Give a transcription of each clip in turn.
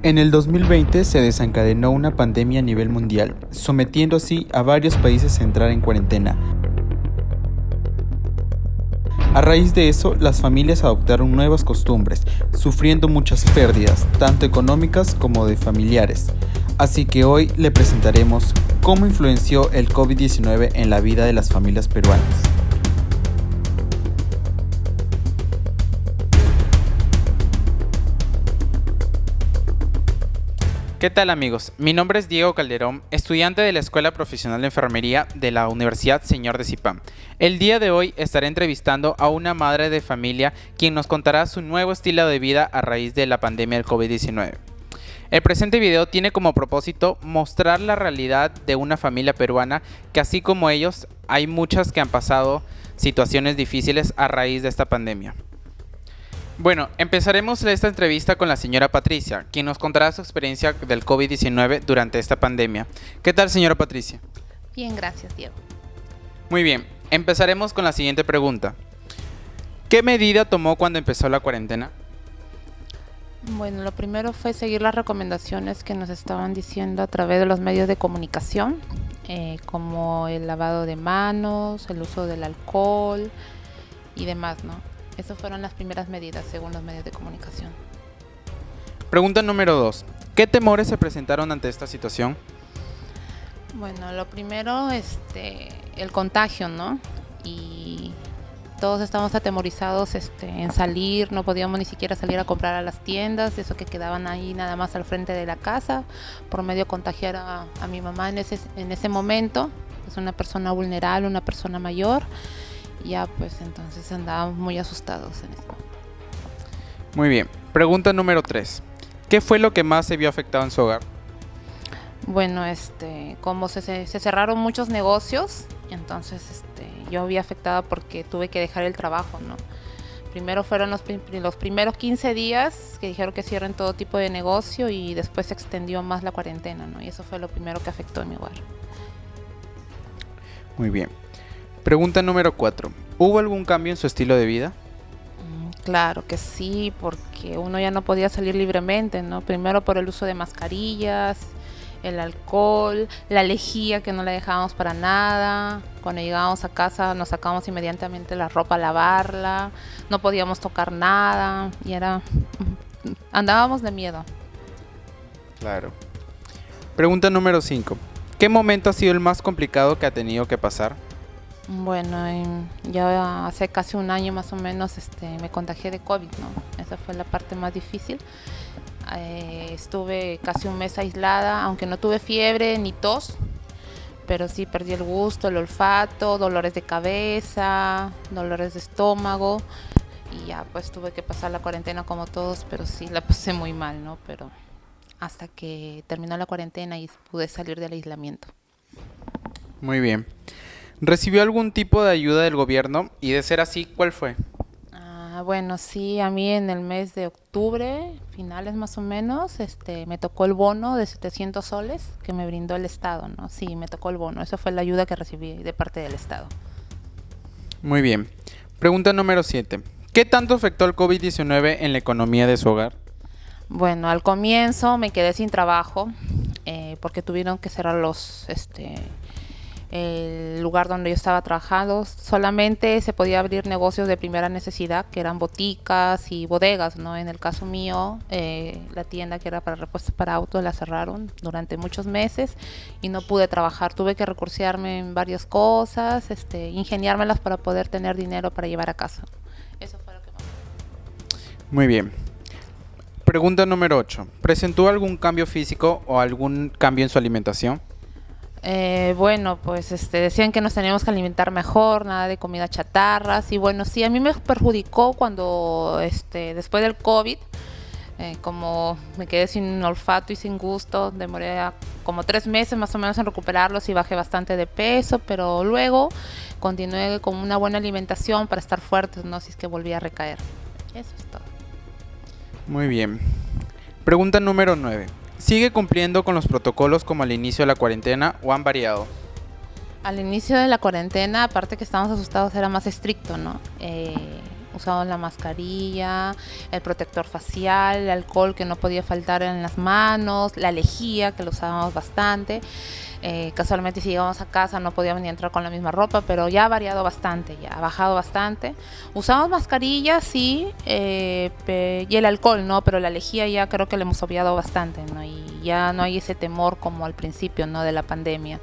En el 2020 se desencadenó una pandemia a nivel mundial, sometiendo así a varios países a entrar en cuarentena. A raíz de eso, las familias adoptaron nuevas costumbres, sufriendo muchas pérdidas, tanto económicas como de familiares. Así que hoy le presentaremos cómo influenció el COVID-19 en la vida de las familias peruanas. ¿Qué tal amigos? Mi nombre es Diego Calderón, estudiante de la Escuela Profesional de Enfermería de la Universidad Señor de Cipán. El día de hoy estaré entrevistando a una madre de familia quien nos contará su nuevo estilo de vida a raíz de la pandemia del COVID-19. El presente video tiene como propósito mostrar la realidad de una familia peruana que así como ellos hay muchas que han pasado situaciones difíciles a raíz de esta pandemia. Bueno, empezaremos esta entrevista con la señora Patricia, quien nos contará su experiencia del COVID-19 durante esta pandemia. ¿Qué tal, señora Patricia? Bien, gracias, Diego. Muy bien, empezaremos con la siguiente pregunta. ¿Qué medida tomó cuando empezó la cuarentena? Bueno, lo primero fue seguir las recomendaciones que nos estaban diciendo a través de los medios de comunicación, como el lavado de manos, el uso del alcohol y demás, ¿no? Esas fueron las primeras medidas según los medios de comunicación. Pregunta número 2. ¿Qué temores se presentaron ante esta situación? Bueno, lo primero, el contagio, ¿no? Y todos estábamos atemorizados en salir, no podíamos ni siquiera salir a comprar a las tiendas, eso que quedaban ahí nada más al frente de la casa, por medio de contagiar a mi mamá en ese momento. Es una persona vulnerable, una persona mayor. Ya pues entonces andábamos muy asustados en eso. Muy bien. Pregunta número 3. ¿Qué fue lo que más se vio afectado en su hogar? Bueno, como se cerraron muchos negocios, entonces yo vi afectada porque tuve que dejar el trabajo, ¿no? Primero fueron los primeros 15 días que dijeron que cierren todo tipo de negocio y después se extendió más la cuarentena, ¿no? Y eso fue lo primero que afectó en mi hogar. Muy bien. Pregunta número 4. ¿Hubo algún cambio en su estilo de vida? Claro que sí, porque uno ya no podía salir libremente, ¿no? Primero por el uso de mascarillas, el alcohol, la lejía que no la dejábamos para nada. Cuando llegábamos a casa nos sacábamos inmediatamente la ropa a lavarla, no podíamos tocar nada y andábamos de miedo. Claro. Pregunta número 5. ¿Qué momento ha sido el más complicado que ha tenido que pasar? Bueno, ya hace casi un año más o menos me contagié de COVID, ¿no? Esa fue la parte más difícil. Estuve casi un mes aislada, aunque no tuve fiebre ni tos, pero sí perdí el gusto, el olfato, dolores de cabeza, dolores de estómago y ya pues tuve que pasar la cuarentena como todos, pero sí la pasé muy mal, ¿no? Pero hasta que terminó la cuarentena y pude salir del aislamiento. Muy bien. ¿Recibió algún tipo de ayuda del gobierno? Y de ser así, ¿cuál fue? Bueno, sí, a mí en el mes de octubre, finales más o menos, me tocó el bono de 700 soles que me brindó el Estado, ¿no? Sí, me tocó el bono, esa fue la ayuda que recibí de parte del Estado. Muy bien. Pregunta número 7. ¿Qué tanto afectó el COVID-19 en la economía de su hogar? Bueno, al comienzo me quedé sin trabajo porque tuvieron que cerrar el lugar donde yo estaba trabajando. Solamente se podía abrir negocios de primera necesidad, que eran boticas y bodegas, ¿no? En el caso mío, la tienda que era para repuestos para autos la cerraron durante muchos meses y no pude trabajar. Tuve que recursearme en varias cosas, ingeniármelas para poder tener dinero para llevar a casa. Eso fue lo que más. Muy bien. Pregunta número 8. ¿Presentó algún cambio físico o algún cambio en su alimentación? Bueno, pues decían que nos teníamos que alimentar mejor, nada de comida chatarras y bueno, sí, a mí me perjudicó cuando después del COVID, como me quedé sin olfato y sin gusto, demoré como 3 meses más o menos en recuperarlos y bajé bastante de peso, pero luego continué con una buena alimentación para estar fuertes, no si es que volví a recaer. Eso es todo. Muy bien. Pregunta número 9. ¿Sigue cumpliendo con los protocolos como al inicio de la cuarentena o han variado? Al inicio de la cuarentena, aparte que estábamos asustados, era más estricto, ¿no? Usábamos la mascarilla, el protector facial, el alcohol que no podía faltar en las manos, la lejía que lo usábamos bastante. Casualmente si llegábamos a casa no podíamos ni entrar con la misma ropa, pero ya ha variado bastante, ya ha bajado bastante. Usamos mascarillas, sí, y el alcohol, ¿no? Pero la lejía ya creo que le hemos obviado bastante, ¿no? Y ya no hay ese temor como al principio, ¿no? De la pandemia.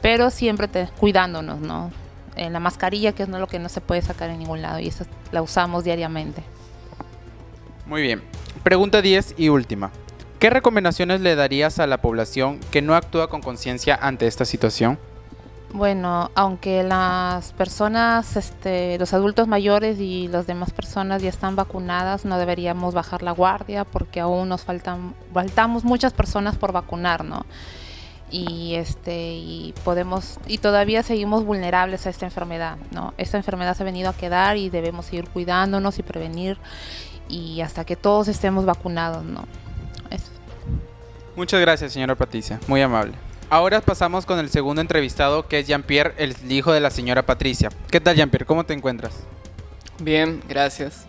Pero siempre cuidándonos, ¿no? En la mascarilla, que es lo que no se puede sacar en ningún lado, y esa la usamos diariamente. Muy bien. Pregunta 10 y última. ¿Qué recomendaciones le darías a la población que no actúa con conciencia ante esta situación? Bueno, aunque las personas, los adultos mayores y las demás personas ya están vacunadas, no deberíamos bajar la guardia porque aún nos faltamos muchas personas por vacunar, ¿no? Y todavía seguimos vulnerables a esta enfermedad, ¿no? Esta enfermedad se ha venido a quedar y debemos seguir cuidándonos y prevenir y hasta que todos estemos vacunados, ¿no? Eso. Muchas gracias, señora Patricia, muy amable. Ahora pasamos con el segundo entrevistado, que es Jean-Pierre, el hijo de la señora Patricia. ¿Qué tal, Jean-Pierre? ¿Cómo te encuentras? Bien, gracias.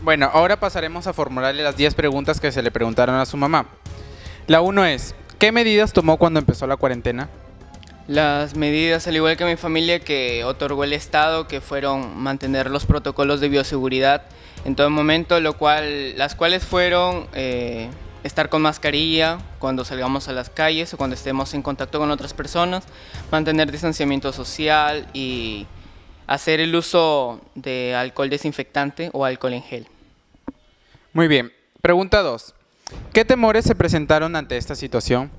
Bueno, ahora pasaremos a formularle las 10 preguntas que se le preguntaron a su mamá. La 1 es, ¿qué medidas tomó cuando empezó la cuarentena? Las medidas, al igual que mi familia, que otorgó el Estado, que fueron mantener los protocolos de bioseguridad en todo momento, las cuales fueron estar con mascarilla cuando salgamos a las calles o cuando estemos en contacto con otras personas, mantener distanciamiento social y hacer el uso de alcohol desinfectante o alcohol en gel. Muy bien. Pregunta 2. ¿Qué temores se presentaron ante esta situación?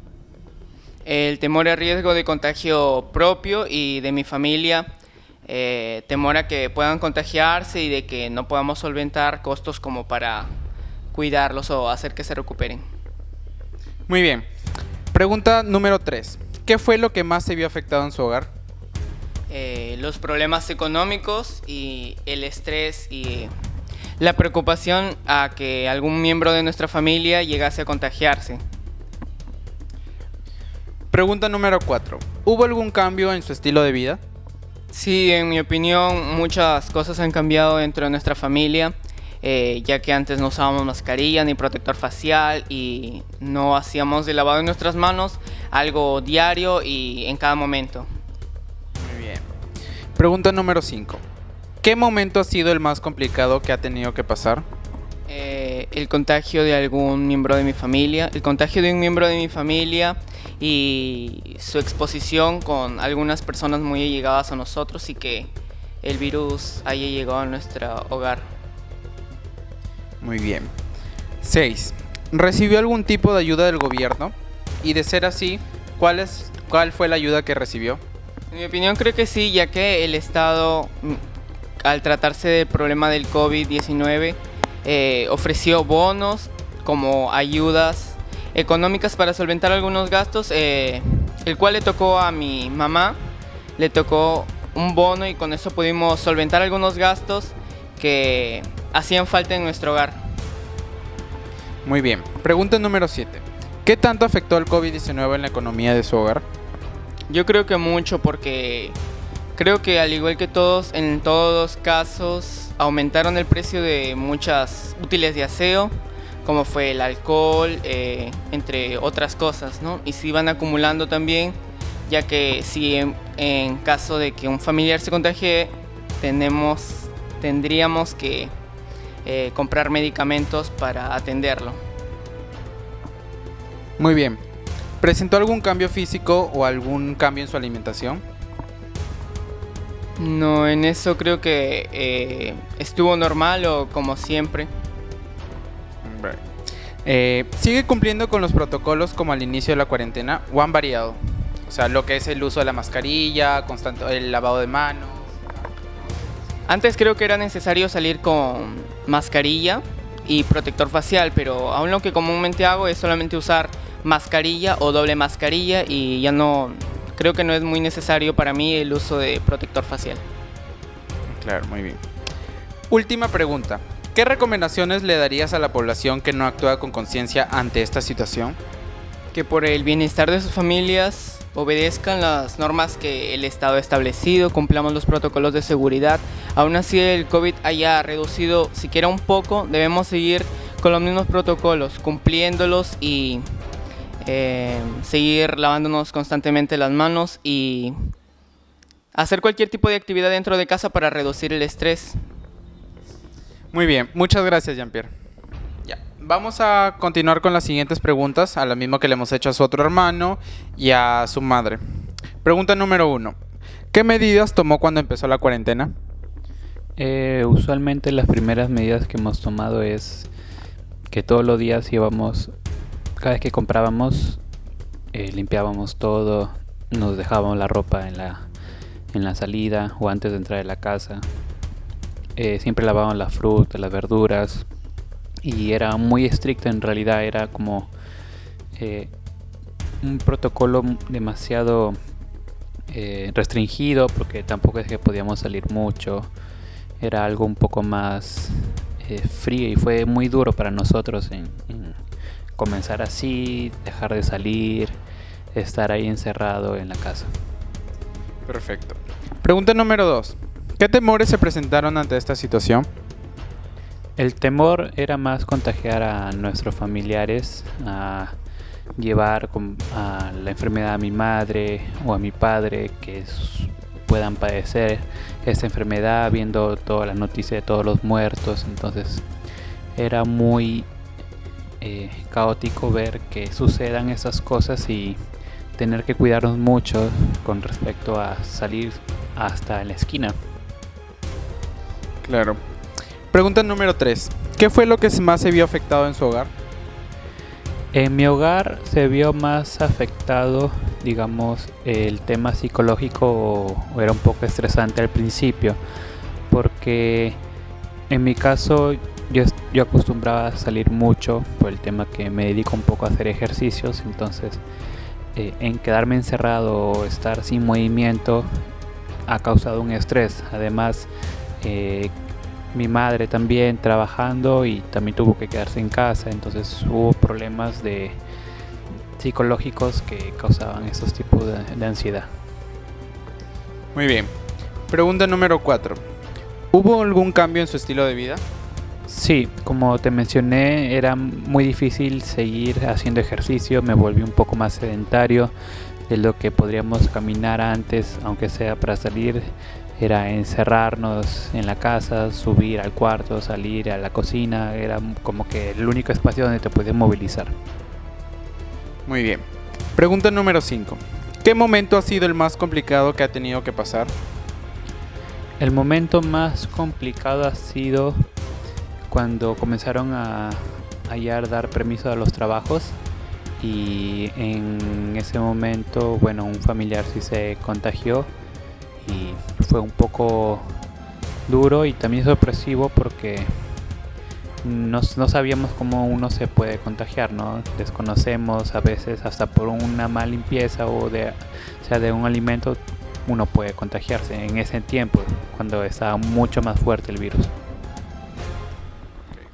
El temor a riesgo de contagio propio y de mi familia, temor a que puedan contagiarse y de que no podamos solventar costos como para cuidarlos o hacer que se recuperen. Muy bien. Pregunta número 3. ¿Qué fue lo que más se vio afectado en su hogar? Los problemas económicos y el estrés y la preocupación a que algún miembro de nuestra familia llegase a contagiarse. Pregunta número 4. ¿Hubo algún cambio en su estilo de vida? Sí, en mi opinión, muchas cosas han cambiado dentro de nuestra familia, ya que antes no usábamos mascarilla ni protector facial y no hacíamos el lavado de nuestras manos, algo diario y en cada momento. Muy bien. Pregunta número 5. ¿Qué momento ha sido el más complicado que ha tenido que pasar? El contagio de algún miembro de mi familia, y su exposición con algunas personas muy allegadas a nosotros y que el virus haya llegado a nuestro hogar. Muy bien. 6. ¿Recibió algún tipo de ayuda del gobierno? Y de ser así, ¿cuál fue la ayuda que recibió? En mi opinión creo que sí, ya que el Estado, al tratarse del problema del COVID-19, ofreció bonos como ayudas económicas para solventar algunos gastos, el cual le tocó a mi mamá, le tocó un bono y con eso pudimos solventar algunos gastos que hacían falta en nuestro hogar. Muy bien. Pregunta número 7. ¿Qué tanto afectó el COVID-19 en la economía de su hogar? Yo creo que mucho, porque creo que al igual que todos, en todos los casos aumentaron el precio de muchas útiles de aseo, como fue el alcohol, entre otras cosas, ¿no? Y se iban acumulando también, ya que si en caso de que un familiar se contagie, tendríamos que comprar medicamentos para atenderlo. Muy bien. ¿Presentó algún cambio físico o algún cambio en su alimentación? No, en eso creo que estuvo normal o como siempre. ¿Sigue cumpliendo con los protocolos como al inicio de la cuarentena o han variado? O sea, lo que es el uso de la mascarilla, el lavado de manos. Antes creo que era necesario salir con mascarilla y protector facial, pero aún lo que comúnmente hago es solamente usar mascarilla o doble mascarilla y ya no, creo que no es muy necesario para mí el uso de protector facial. Claro, muy bien. Última pregunta. ¿Qué recomendaciones le darías a la población que no actúa con conciencia ante esta situación? Que por el bienestar de sus familias obedezcan las normas que el Estado ha establecido, cumplamos los protocolos de seguridad, aún así el COVID haya reducido siquiera un poco, debemos seguir con los mismos protocolos, cumpliéndolos y seguir lavándonos constantemente las manos y hacer cualquier tipo de actividad dentro de casa para reducir el estrés. Muy bien, muchas gracias, Jean-Pierre. Ya, vamos a continuar con las siguientes preguntas, a lo mismo que le hemos hecho a su otro hermano y a su madre. Pregunta número 1. ¿Qué medidas tomó cuando empezó la cuarentena? Usualmente las primeras medidas que hemos tomado es que todos los días íbamos, cada vez que comprábamos, limpiábamos todo, nos dejábamos la ropa en la salida o antes de entrar a la casa. Siempre lavábamos la fruta, las verduras y era muy estricto, en realidad era como un protocolo demasiado restringido, porque tampoco es que podíamos salir mucho, era algo un poco más frío y fue muy duro para nosotros en comenzar así, dejar de salir, estar ahí encerrado en la casa. Perfecto. Pregunta número 2. ¿Qué temores se presentaron ante esta situación? El temor era más contagiar a nuestros familiares, a llevar a la enfermedad a mi madre o a mi padre que puedan padecer esta enfermedad, viendo todas las noticias de todos los muertos. Entonces era muy caótico ver que sucedan esas cosas y tener que cuidarnos mucho con respecto a salir hasta la esquina. Claro. Pregunta número 3. ¿Qué fue lo que más se vio afectado en su hogar? En mi hogar se vio más afectado, digamos, el tema psicológico, o era un poco estresante al principio, porque en mi caso yo acostumbraba a salir mucho por el tema que me dedico un poco a hacer ejercicios. Entonces en quedarme encerrado o estar sin movimiento ha causado un estrés. Además mi madre también trabajando y también tuvo que quedarse en casa, entonces hubo problemas psicológicos que causaban esos tipos de ansiedad. Muy bien. Pregunta número 4. ¿Hubo algún cambio en su estilo de vida? Sí, como te mencioné, era muy difícil seguir haciendo ejercicio, me volví un poco más sedentario de lo que podríamos caminar antes, aunque sea para salir. Era encerrarnos en la casa, subir al cuarto, salir a la cocina. Era como que el único espacio donde te podías movilizar. Muy bien. Pregunta número 5. ¿Qué momento ha sido el más complicado que ha tenido que pasar? El momento más complicado ha sido cuando comenzaron a dar permiso a los trabajos. Y en ese momento, bueno, un familiar sí se contagió. Y fue un poco duro y también sorpresivo porque no sabíamos cómo uno se puede contagiar, ¿no? Desconocemos a veces hasta por una mala limpieza o sea de un alimento uno puede contagiarse en ese tiempo cuando estaba mucho más fuerte el virus.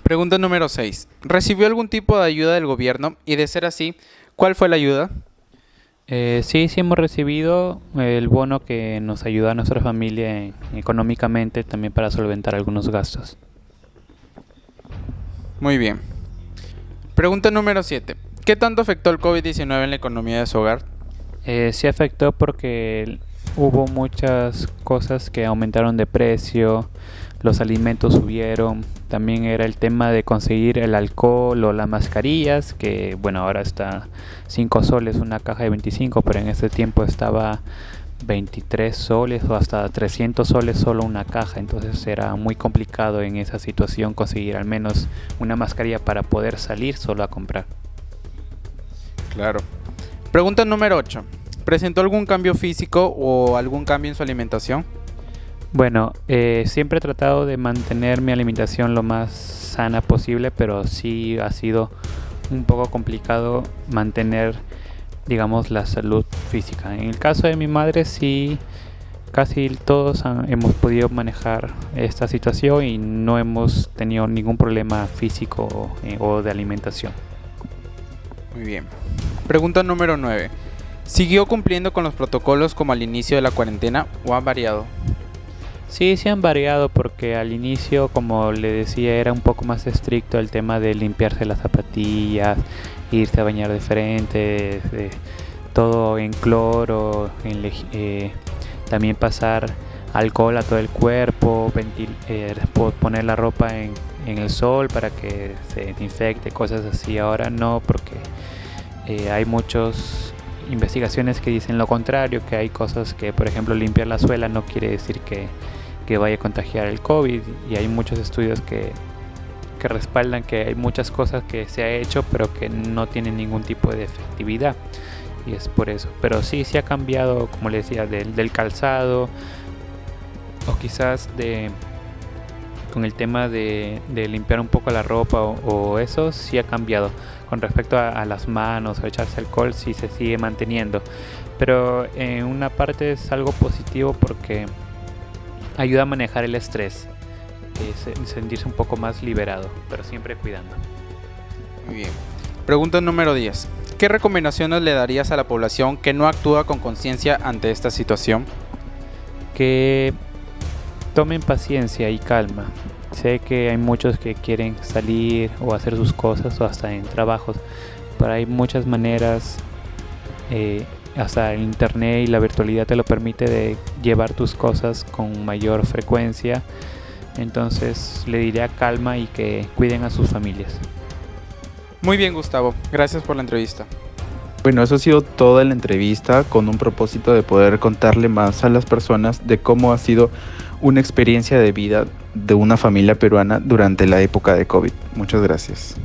Pregunta número 6. ¿Recibió algún tipo de ayuda del gobierno? Y de ser así, ¿cuál fue la ayuda? Sí hemos recibido el bono que nos ayuda a nuestra familia económicamente, también para solventar algunos gastos. Muy bien. Pregunta número 7. ¿Qué tanto afectó el COVID-19 en la economía de su hogar? Sí afectó porque hubo muchas cosas que aumentaron de precio, los alimentos subieron, también era el tema de conseguir el alcohol o las mascarillas, que bueno, ahora está 5 soles una caja de 25, pero en ese tiempo estaba 23 soles o hasta 300 soles solo una caja. Entonces era muy complicado en esa situación conseguir al menos una mascarilla para poder salir solo a comprar. Claro. Pregunta número 8. ¿Presentó algún cambio físico o algún cambio en su alimentación? Bueno, siempre he tratado de mantener mi alimentación lo más sana posible, pero sí ha sido un poco complicado mantener, digamos, la salud física. En el caso de mi madre sí, casi todos hemos podido manejar esta situación y no hemos tenido ningún problema físico o de alimentación. Muy bien. Pregunta número 9. ¿Siguió cumpliendo con los protocolos como al inicio de la cuarentena o ha variado? Sí, sí han variado porque al inicio, como le decía, era un poco más estricto el tema de limpiarse las zapatillas, irse a bañar de frente, todo en cloro, también pasar alcohol a todo el cuerpo, poner la ropa en el sol para que se desinfecte, cosas así. Ahora no, porque hay muchas investigaciones que dicen lo contrario, que hay cosas que, por ejemplo, limpiar la suela no quiere decir que vaya a contagiar el COVID, y hay muchos estudios que respaldan que hay muchas cosas que se ha hecho pero que no tienen ningún tipo de efectividad, y es por eso. Pero sí ha cambiado, como le decía, del calzado, o quizás con el tema de limpiar un poco la ropa, o eso sí ha cambiado. Con respecto a las manos o echarse alcohol, sí se sigue manteniendo, pero en una parte es algo positivo porque ayuda a manejar el estrés, sentirse un poco más liberado, pero siempre cuidando. Muy bien. Pregunta número 10. ¿Qué recomendaciones le darías a la población que no actúa con conciencia ante esta situación? Que tomen paciencia y calma. Sé que hay muchos que quieren salir o hacer sus cosas, o hasta en trabajos, pero hay muchas maneras, hasta el internet y la virtualidad te lo permite, de llevar tus cosas con mayor frecuencia. Entonces le diría calma y que cuiden a sus familias. Muy bien, Gustavo. Gracias por la entrevista. Bueno, eso ha sido toda la entrevista, con un propósito de poder contarle más a las personas de cómo ha sido una experiencia de vida de una familia peruana durante la época de COVID. Muchas gracias.